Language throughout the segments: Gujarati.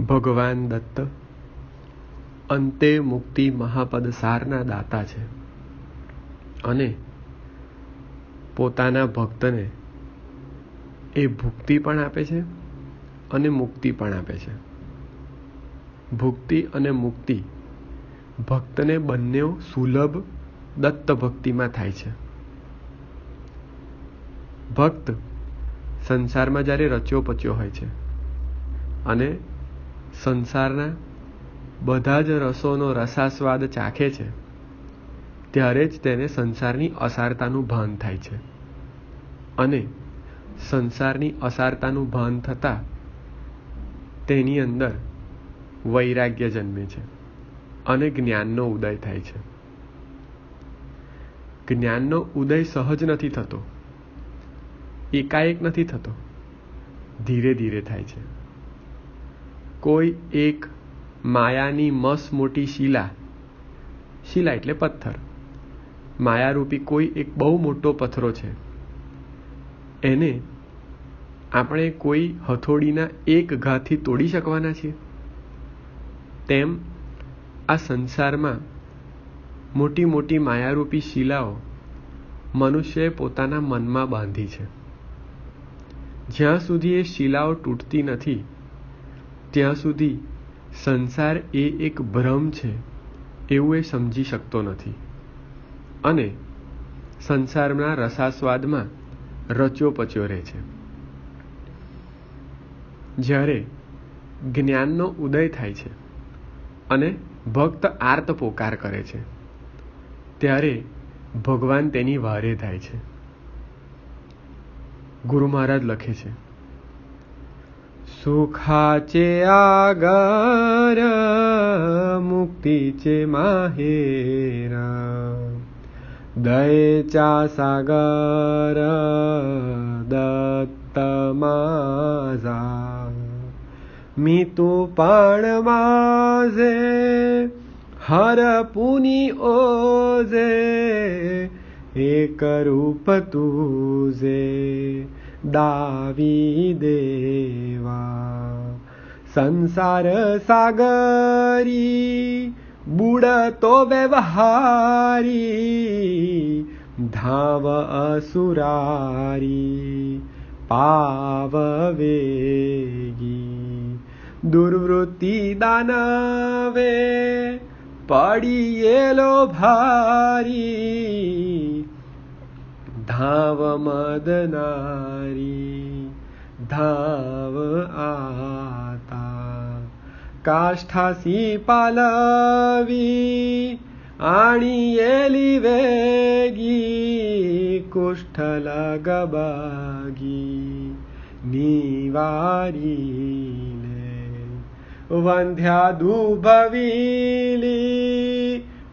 ભગવાન દત્ત અંતે મુક્તિ મહાપદ સારના દાતા છે અને પોતાના ભક્તને એ ભુક્તિ પણ આપે છે અને મુક્તિ પણ આપે છે. ભુક્તિ અને મુક્તિ ભક્તને બંને સુલભ દત્ત ભક્તિમાં થાય છે. ભક્ત સંસારમાં જ્યારે રચ્યો પચ્યો હોય છે અને સંસારના બધા જ રસોનો રસાસ્વાદ ચાખે છે, ત્યારે જ તેને સંસારની અસારતાનું ભાન થાય છે અને સંસારની અસારતાનું ભાન થતાં તેની અંદર વૈરાગ્ય જન્મે છે અને જ્ઞાનનો ઉદય થાય છે. જ્ઞાનનો ઉદય સહજ નથી થતો, એકાએક નથી થતો, ધીરે ધીરે થાય છે. કોઈ એક માયાની મસ મોટી શિલા એટલે પથ્થર, માયારૂપી કોઈ એક બહુ મોટો પથ્થરો છે, એને આપણે કોઈ હથોડીના એક ઘાથી તોડી શકવાના છીએ? તેમ આ સંસારમાં મોટી મોટી માયારૂપી શિલાઓ મનુષ્યએ પોતાના મનમાં બાંધી છે. જ્યાં સુધી એ શિલાઓ તૂટતી નથી ત્યાં સુધી સંસાર એ એક ભ્રમ છે એવું એ સમજી શકતો નથી અને સંસારના રસાસ્વાદમાં રચ્યો પચ્યો રહે છે. જ્યારે જ્ઞાનનો ઉદય થાય છે અને ભક્ત આર્ત પોકાર કરે છે, ત્યારે ભગવાન તેની વારે થાય છે. ગુરુ મહારાજ લખે છે, સુખાચે આગર મુક્તિ ચે માહેરા, દયચા સાગર દત્ત માઝા, મીતુ પણ માઝે હર પુની ઓઝે, એક રૂપ તુઝે દાવી દેવા, સંસાર સાગરી બુડતો વ્યવહારી, ધાવ અસુરારી પાવ વેગી, દુર્વૃત્તિ દાનવે પડીયેલો ભારી, ધાવ મદનારી ધાવ આતા, કાષ્ઠાસી પાલવી આણીયેલી વેગી, કુષ્ઠ લગબાગી નિવારી લે, વંધ્યા દુભવીલી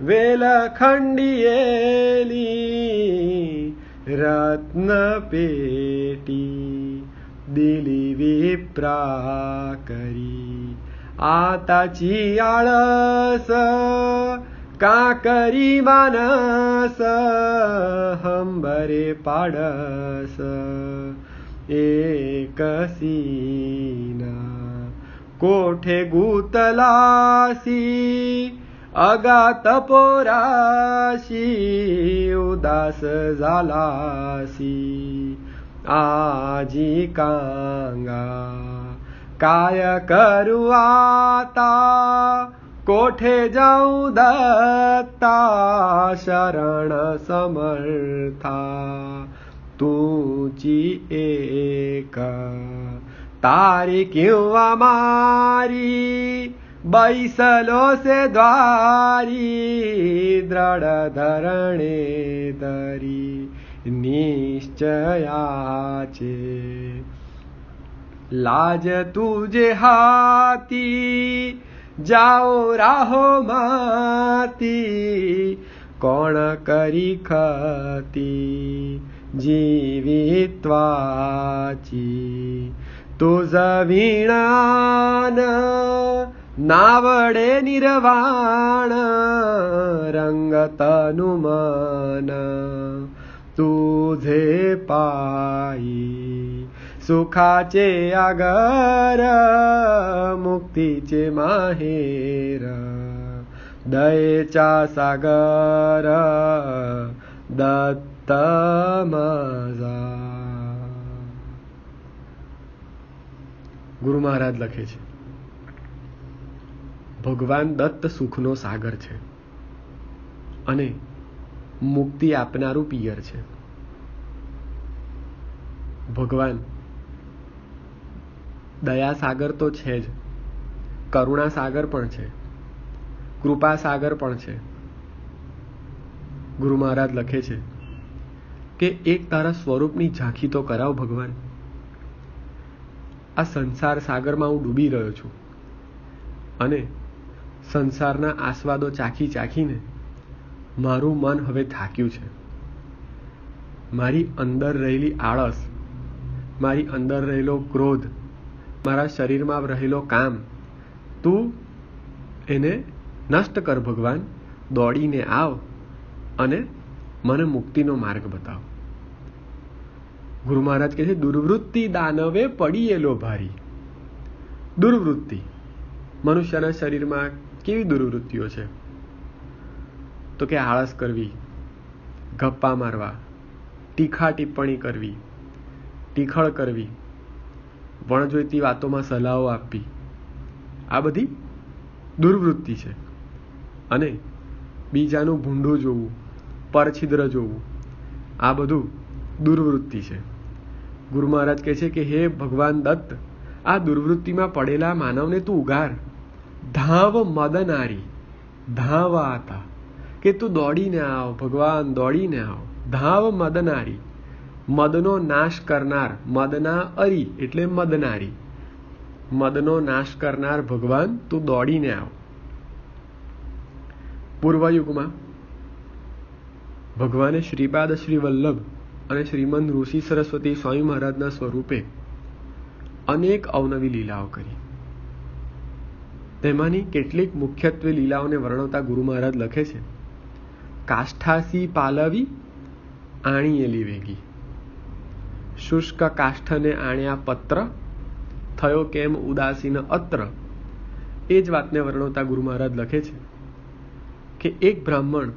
વેલખંડિયેલી, રત્ન પેટી દિલી વિપ્રા કરી, આતાચી આળસ કાંકરી માનસ, હંબરે પાડસ એકસીના, કોઠે ગુતલાસી અગાત પોરાશી, ઉદાસ ઝાલાસી આજી કાંગા, કાય કરુઆતા કોઠે જાઉં દત્તા, શરણ સમર્થા તુચી એક, તારી ક્યું અમારી बैसलो से द्वारी, दृढ़ धरणे तरी निश्चयाचे, लाज तुझे हाथी जाओ राहो माती, कोण करी खती जीवित्वाची, तुझ वीणान नावडे निर्वाण, रंग तनु मन तुझे पायी, सुखाचे आगर मुक्तीचे माहेर दयेचा सागर दत्त माझा. ગુરુ મહારાજ લખે છે, ભગવાન દત્ત સુખનો સાગર છે અને મુક્તિ આપનારું પિયર છે. ભગવાન દયા સાગર તો છે જ, કરુણા સાગર પણ છે, કૃપા સાગર પણ છે. ગુરુ મહારાજ લખે છે કે એક તારા સ્વરૂપની ઝાંખી તો કરાવ ભગવાન. આ સંસાર સાગરમાં હું ડૂબી રહ્યો છું અને સંસારના આસ્વાદો ચાખી ચાખીને મારું મન હવે થાક્યું છે. મારી અંદર રહેલી આળસ, મારી અંદર રહેલો ક્રોધ, મારા શરીરમાં રહેલો કામ, તું એને નષ્ટ કર ભગવાન. દોડીને આવ અને મને મુક્તિનો માર્ગ બતાવ. ગુરુ મહારાજ કહે છે, દુર્વૃત્તિ દાનવે પડીએલો ભારી. દુર્વૃત્તિ, મનુષ્યના શરીરમાં કેવી દુર્વૃત્તિઓ છે? તો કે આળસ કરવી, ગપ્પા મારવા, તીખા ટિપ્પણી કરવી, ટીખળ કરવી, વણજોઈતી વાતોમાં સલાહો આપવી, આ બધી દુર્વૃત્તિ છે. અને બીજાનું ભૂંડું જોવું, પરછિદ્ર જોવું, આ બધું દુર્વૃત્તિ છે. ગુરુ મહારાજ કહે છે કે હે ભગવાન દત્ત, આ દુર્વૃત્તિમાં પડેલા માનવને તું ઉગાર. ધાવ મદનારી, ધાવા હતા કે તું દોડીને આવ ભગવાન, દોડીને આવ. ધાવ મદનારી, મદનો નાશ કરનાર, મદના અરી એટલે મદનારી, મદનો નાશ કરનાર ભગવાન તું દોડીને આવ. પૂર્વયુગમાં ભગવાને શ્રીપાદ શ્રી વલ્લભ અને શ્રીમંત ઋષિ સરસ્વતી સ્વામી મહારાજના સ્વરૂપે અનેક અવનવી લીલાઓ કરી. તેમાંની કેટલીક મુખ્યત્વે લીલાઓને વર્ણવતા ગુરુ મહારાજ લખે છે, કાષ્ઠાસી પાલવી આણીએલી વેગી, શુષ્ક કાષ્ઠને આણ્યા પત્ર, થયો કેમ ઉદાસીન અત્ર. એ જ વાતને વર્ણવતા ગુરુ મહારાજ લખે છે કે એક બ્રાહ્મણ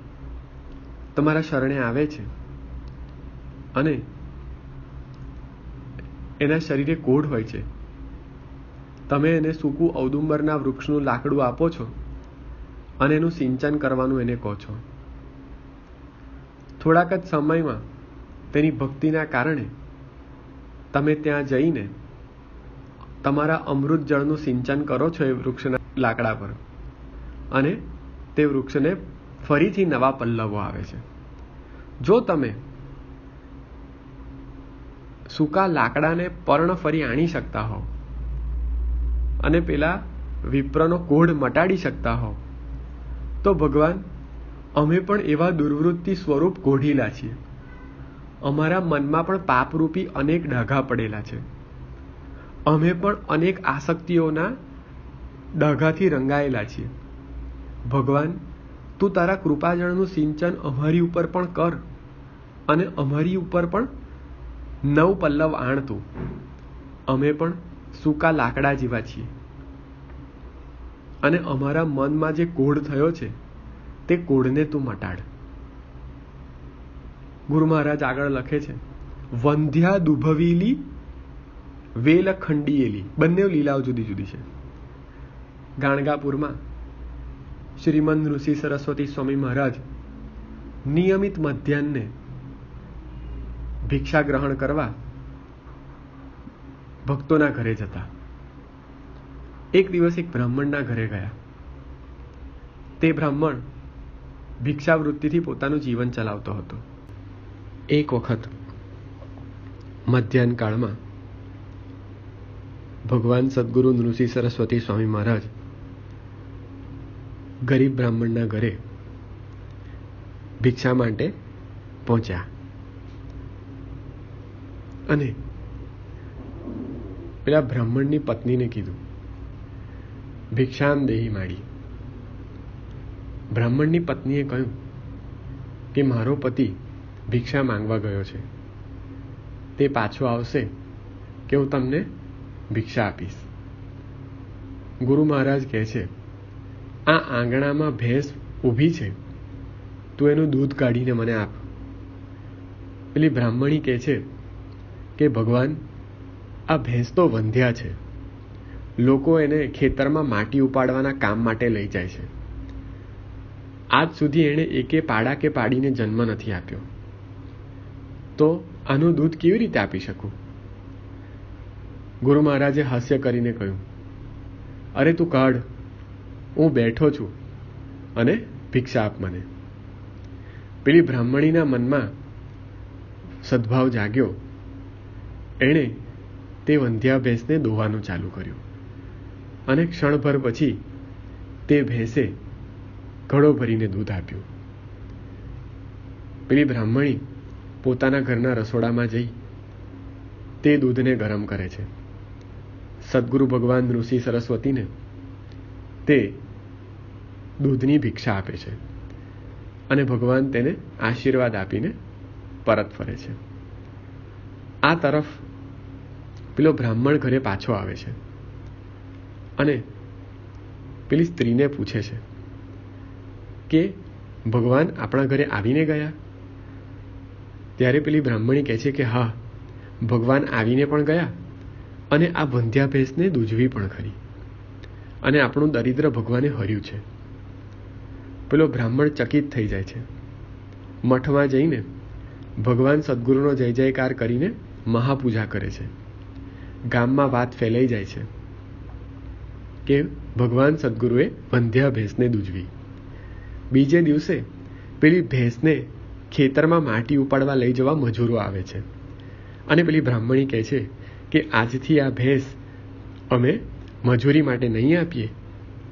તમારા શરણે આવે છે અને એના શરીરે કોઢ હોય છે. તમે એને સૂકું ઔદુંબરના વૃક્ષનું લાકડું આપો છો અને એનું સિંચન કરવાનું એને કહો છો. થોડાક જ સમયમાં તેની ભક્તિના કારણે તમે ત્યાં જઈને તમારા અમૃત જળનું સિંચન કરો છો એ વૃક્ષના લાકડા પર, અને તે વૃક્ષને ફરીથી નવા પલ્લવો આવે છે. જો તમે સૂકા લાકડાને પર્ણ ફરી આણી શકતા હો અને પેલા વિપ્રનો કોઢ મટાડી શકતા હો, તો ભગવાન અમે પણ એવા દુર્વૃત્તિ સ્વરૂપ કોઢીલા છીએ. અમારા મનમાં પણ પાપરૂપી અનેક ડાઘા પડેલા છે. અમે પણ અનેક આસક્તિઓના ડાઘાથી રંગાયેલા છીએ. ભગવાન તું તારા કૃપાજળનું સિંચન અમારી ઉપર પણ કર અને અમારી ઉપર પણ નવ પલ્લવ આણતું. અમે પણ સૂકા લાકડા જેવા છીએ અને અમારા મનમાં જે કોઢ થયો છે તે કોઢને તું મટાડ. ગુરુ મહારાજ આગળ લખે છે, વંધ્યા દુભવીલી વેલ ખંડીએલી. બંને લીલાઓ જુદી જુદી છે. ગાણગાપુરમાં શ્રીમંત ઋષિ સરસ્વતી સ્વામી મહારાજ નિયમિત મધ્યાહ્ને ભિક્ષા ગ્રહણ કરવા ભક્તોના ઘરે જતા. એક દિવસ એક બ્રાહ્મણના ઘરે ગયા. તે બ્રાહ્મણ ભિક્ષાવૃત્તિથી પોતાનું જીવન ચલાવતો હતો. એક વખત મધ્યાહન કાળમાં ભગવાન સદગુરુ ઋષિ સરસ્વતી સ્વામી મહારાજ ગરીબ બ્રાહ્મણના ઘરે ભિક્ષા માટે પહોંચ્યા અને પેલા બ્રાહ્મણની પત્નીને કીધું, ભિક્ષામ દેહી માડી. બ્રાહ્મણની પત્નીએ કહ્યું કે મારો પતિ ભિક્ષા માંગવા ગયો છે, તે પાછો આવશે કે હું તમને ભિક્ષા આપીશ. ગુરુ મહારાજ કહે છે, આ આંગણામાં ભેંસ ઊભી છે, તું એનું દૂધ કાઢીને મને આપ. પેલી બ્રાહ્મણી કહે છે કે ભગવાન, આ ભેંસ તો વંધ્યા છે, લોકો એને ખેતરમાં માટી ઉપાડવાના કામ માટે લઈ જાય છે. આજ સુધી એણે એકે પાડા કે પાડીને જન્મ નથી આપ્યો, તો આનું દૂધ કેવી રીતે આપી શકું? ગુરુ મહારાજે હાસ્ય કરીને કહ્યું, અરે તું કાઢ, હું બેઠો છું અને ભિક્ષા આપ મને. પેલી બ્રાહ્મણીના મનમાં સદભાવ જાગ્યો. એણે તે વંધ્યા ભેંસને દોવાનું ચાલુ કર્યું અને ક્ષણભર પછી તે ભેંસે ઘડો ભરીને દૂધ આપ્યું. પેલી બ્રાહ્મણી પોતાના ઘરના રસોડામાં જઈ તે દૂધને ગરમ કરે છે. સદગુરુ ભગવાન ઋષિ સરસ્વતીને તે દૂધની ભિક્ષા આપે છે અને ભગવાન તેને આશીર્વાદ આપીને પરત ફરે છે. આ તરફ પેલો બ્રાહ્મણ ઘરે પાછો આવે છે અને પેલી સ્ત્રીને પૂછે છે કે ભગવાન આપણા ઘરે આવીને ગયા? ત્યારે પેલી બ્રાહ્મણી કહે છે કે હા, ભગવાન આવીને પણ ગયા અને આ વંધ્યા ભેંસને દૂધવી પણ ખરી, અને આપણું દરિદ્ર ભગવાને હર્યું છે. પેલો બ્રાહ્મણ ચકિત થઈ જાય છે. મઠમાં જઈને ભગવાન સદગુરુનો જય જયકાર કરીને મહાપૂજા કરે છે. ગામમાં વાત ફેલાઈ જાય છે કે ભગવાન સદગુરુએ વંધ્યા ભેંસને દૂધવી. બીજે દિવસે પેલી ભેંસને ખેતરમાં માટી ઉપાડવા લઈ જવા મજૂરો આવે છે અને પેલી બ્રાહ્મણી કહે છે કે આજથી આ ભેંસ અમે મજૂરી માટે નહીં આપીએ,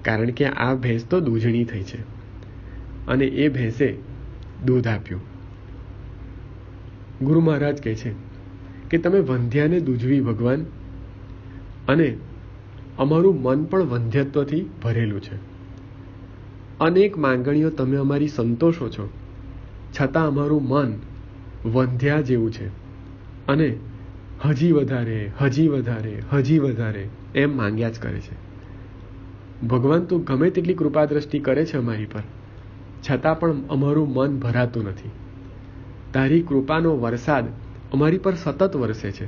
કારણ કે આ ભેંસ તો દૂધણી થઈ છે. અને એ ભેંસે દૂધ આપ્યું. ગુરુ મહારાજ કહે છે કે તમે વંધ્યાને દૂધવી ભગવાન, અને અમારું મન પણ વંધ્યત્વથી ભરેલું છે. અનેક માંગણીઓ તમે અમારી સંતોષો છો, છતાં અમારું મન વંધ્યા જેવું છે અને હજી વધારે, હજી વધારે, હજી વધારે એમ માંગ્યા જ કરે છે. ભગવાન, તું ગમે તેટલી કૃપા દ્રષ્ટિ કરે છે અમારી પર, છતાં પણ અમારું મન ભરાતું નથી. તારી કૃપાનો વરસાદ અમારી પર સતત વરસે છે,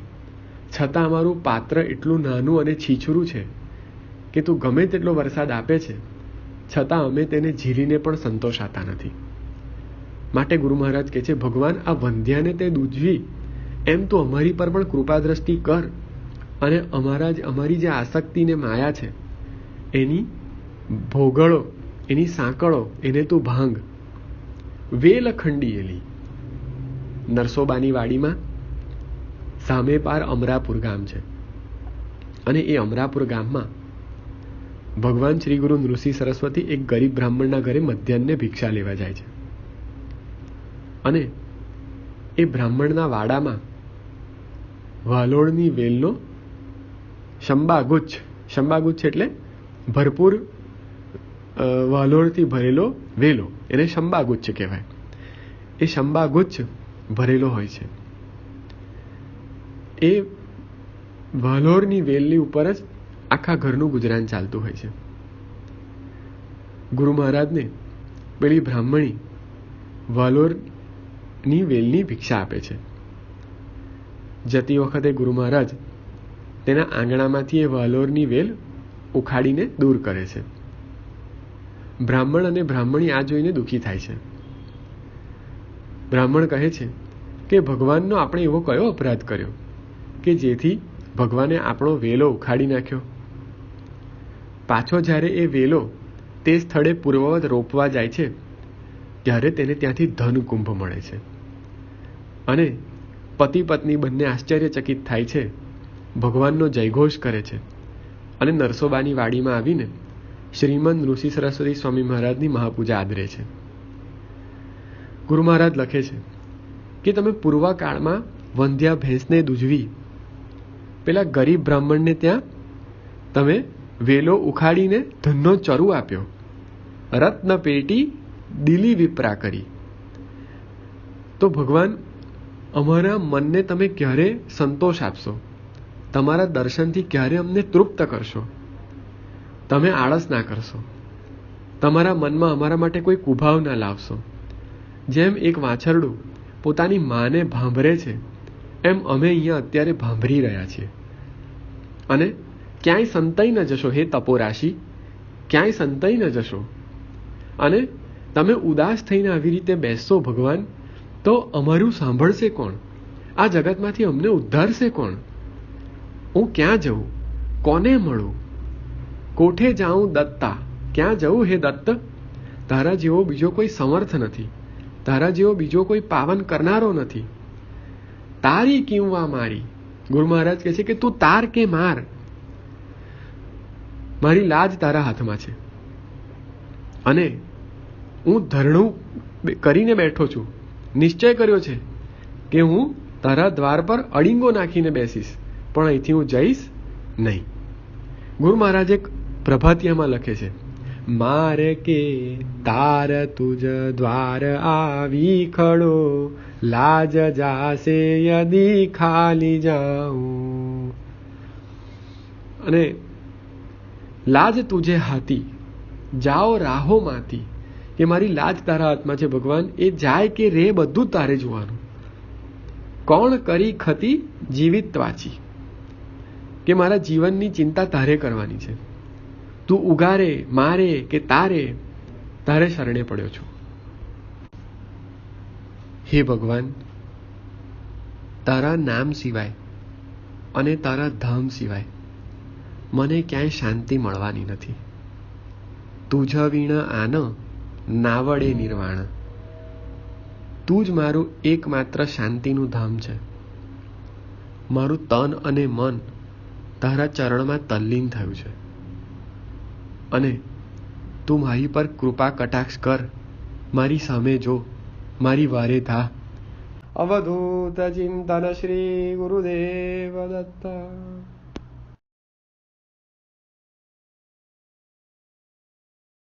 છતાં અમારું પાત્ર એટલું નાનું અને છીછરું છે કે તું ગમે તેટલો વરસાદ આપે છે, છતાં અમે તેને ઝીલીને પણ સંતોષાતા નથી. માટે ગુરુ મહારાજ કહે છે, ભગવાન, આ વંધ્યાને તે દૂધવી એમ તું અમારી પર પણ કૃપા દ્રષ્ટિ કર, અને અમારી જે આસક્તિ ને માયા છે એની ભોગળો, એની સાંકળો એને તું ભાંગ. વેલ ખંડીએલી. નરસોબાની વાડીમાં સામે પાર અમરાપુર ગામ છે, અને એ અમરાપુર ગામમાં ભગવાન શ્રી ગુરુ ઋષિ સરસ્વતી એક ગરીબ બ્રાહ્મણના ઘરે મધ્યાહ્ને ભિક્ષા લેવા જાય છે. અને એ બ્રાહ્મણના વાડામાં વાલોળની વેલનો શંબાગુચ્છ એટલે ભરપૂર વાલોળથી ભરેલો વેલો, એને શંબાગુચ્છ કહેવાય. એ શંબાગુચ્છ ભરેલો હોય છે. એ વાલોળની વેલની ઉપર જ આખા ઘરનું ગુજરાન ચાલતું હોય છે. ગુરુ મહારાજને પેલી બ્રાહ્મણી વાલોરની વેલની ભિક્ષા આપે છે. જતી વખતે ગુરુ મહારાજ તેના આંગણામાંથી એ વાલોરની વેલ ઉખાડીને દૂર કરે છે. બ્રાહ્મણ અને બ્રાહ્મણી આ જોઈને દુઃખી થાય છે. બ્રાહ્મણ કહે છે કે ભગવાનનો આપણે એવો કયો અપરાધ કર્યો કે જેથી ભગવાને આપણો વેલો ઉખાડી નાખ્યો? પાછો જ્યારે એ વેલો તે સ્થળે પૂર્વવત રોપવા જાય છે ત્યારે તેને ત્યાંથી ધનકુંભ મળે છે, અને પતિ પત્ની બંને આશ્ચર્યચકિત થાય છે, ભગવાનનો જયઘોષ કરે છે, અને નરસોબાની વાડીમાં આવીને શ્રીમંત ઋષિ સરસ્વતી સ્વામી મહારાજની મહાપૂજા આદરે છે. ગુરુ મહારાજ લખે છે કે તમે પૂર્વકાળમાં વંધ્યા ભેંસને દૂધવી પેલા ગરીબ બ્રાહ્મણને ત્યાં તમે વેલો ઉખાડીને ધનનો ચરુ આપ્યો, રત્ન પેટી દિલી વિપ્રા કરી. તો ભગવાન, અમારા મનને તમે ક્યારે સંતોષ આપશો? તમારા દર્શનથી ક્યારે અમને તૃપ્ત કરશો. તમે આળસ ના કરશો. તમારા મનમાં અમારા માટે કોઈ કુભાવ ના લાવશો. જેમ એક વાછરડું પોતાની માને ભાંભરે છે, એમ અમે અહીંયા અત્યારે ભાંભરી રહ્યા છીએ. અને ક્યાંય સંતાઈ ન જશો હે તપોરાશિ, ક્યાંય સંતાઈ ન જશો. અને તમે ઉદાસ થઈને આવી રીતે બેસશો ભગવાન, તો અમારું સાંભળશે કોણ? આ જગતમાંથી અમને ઉદ્ધારશે કોણ? હું ક્યાં જઉં? કોને મળું? કોઠે જાઉં દત્તા? ક્યાં જવું હે દત્ત? તારા જેવો બીજો કોઈ સમર્થ નથી, તારા જેવો બીજો કોઈ પાવન કરનારો નથી. તારી કિંવા મારી. ગુરુ મહારાજ કહે છે કે તું તાર કે માર, મારી લાજ તારા હાથમાં છે. અને હું ધરણું કરીને બેઠો છું, નિશ્ચય કર્યો છે કે હું તારા દ્વાર પર અડીંગો નાખીને બેસીશ, પણ અહીંથી હું જઈશ નહીં. ગુરુ મહારાજ એક પ્રભાતિયામાં લખે છે, માર કે તાર તુજ દ્વાર આવી ખડો, લાજ જાસે યદી ખાલી જાઉં. અને લાજ તુજે હાથી, જાઓ રાહો માતી. કે મારી લાજ તારા હાથમાં છે ભગવાન, એ જાય કે રે બધું તારે જોવાનું. કોણ કરી ખતી જીવિત વાંચી. કે મારા જીવનની ચિંતા તારે કરવાની છે. તું ઉગારે મારે કે તારે શરણે પડ્યો છું. હે ભગવાન, તારા નામ સિવાય અને તારા ધામ સિવાય મને ક્યાંય શાંતિ મળવાની નથી. તુજ વીણ આન નાવડે નિર્વાણ. તું જ મારું એકમાત્ર શાંતિનું ધામ છે. મારું તન અને મન તારા ચરણમાં તલ્લીન થયું છે. અને તું મારી પર કૃપા કટાક્ષ કર, મારી સામે જો, મારી વારે થા. અવધૂત ચિંતન શ્રી ગુરુદેવ દત્ત.